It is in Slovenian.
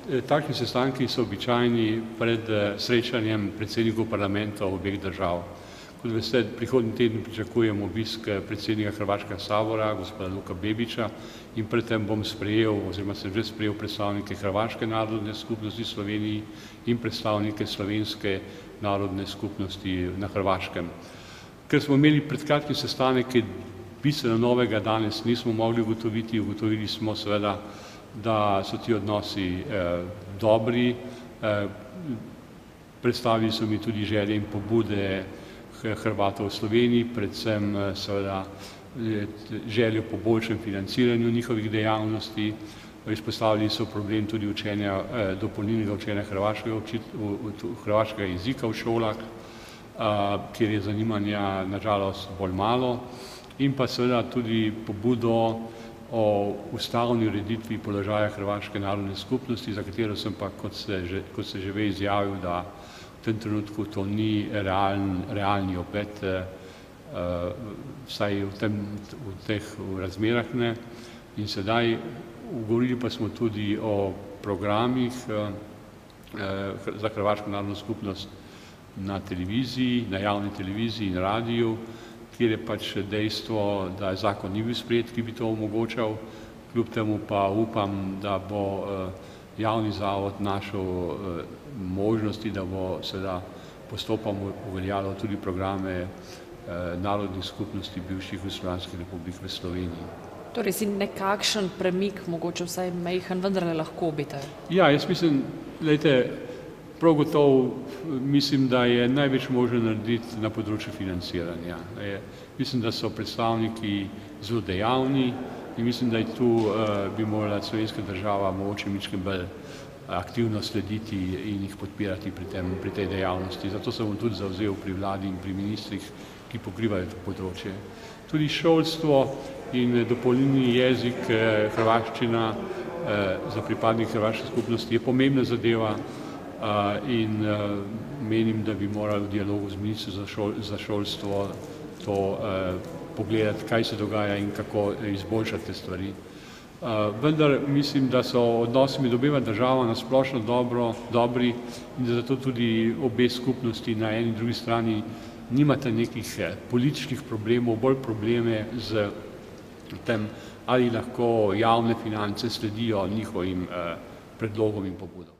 Takšni sestanki so običajni pred srečanjem predsednikov parlamentov obeh držav. Kot veste, prihodnji teden pričakujem obisk predsednika Hrvaškega sabora, gospoda Luka Bebića, in predtem bom sprejel, oziroma sem že sprejel predstavnike Hrvaške narodne skupnosti v Sloveniji in predstavnike slovenske narodne skupnosti na Hrvaškem. Ker smo imeli pred kratkim sestanek, ki bistveno novega danes nismo mogli ugotoviti, ugotovili smo seveda, da so ti odnosi dobri. Predstavili so mi tudi želje in pobude Hrvatov v Sloveniji, predvsem seveda željo po boljšem financiranju njihovih dejavnosti. Izpostavili so problem tudi učenja, dopolnilnega učenja hrvaškega jezika v šolah, kjer je zanimanja na žalost bolj malo, in pa seveda tudi pobudo o ustavni ureditvi položaja Hrvaške narodne skupnosti, za katero sem pa, kot se že ve, izjavil, da v tem trenutku to ni realni obet, vsaj v teh razmerah ne. In sedaj govorili pa smo tudi o programih za Hrvaško narodno skupnost na televiziji, na javni televiziji in radiju, kjer je pač dejstvo, da zakon ni bil sprejet, ki bi to omogočal. Kljub temu pa upam, da bo javni zavod našel možnosti, da bo seveda postopoma uveljavljal tudi programe narodnih skupnosti bivših jugoslovanskih republik v Sloveniji. Torej si nekakšen premik, mogoče vsaj majhen, vendarle lahko obetajo? Ja, jaz mislim, glejte, prav gotovo mislim, da je največ možno narediti na področju financiranja. Mislim, da so predstavniki zelo dejavni in mislim, da tu bi morala slovenska država mogoče mičkeno bolj aktivno slediti in jih podpirati pri tej dejavnosti. Zato se bom tudi zavzel pri vladi in pri ministrih, ki pokrivajo to področje. Tudi šolstvo in dopolnilni jezik hrvaščina za pripadnike hrvaške skupnosti je pomembna zadeva, in menim, da bi morali v dialogu z ministrom za šolstvo to pogledati, kaj se dogaja in kako izboljšati te stvari. Vendar mislim, da so odnosi med obema državama na splošno dobri in da zato tudi obe skupnosti na eni in drugi strani nimate nekih političnih problemov, bolj probleme z tem, ali lahko javne finance sledijo njihovim predlogom in pobudom.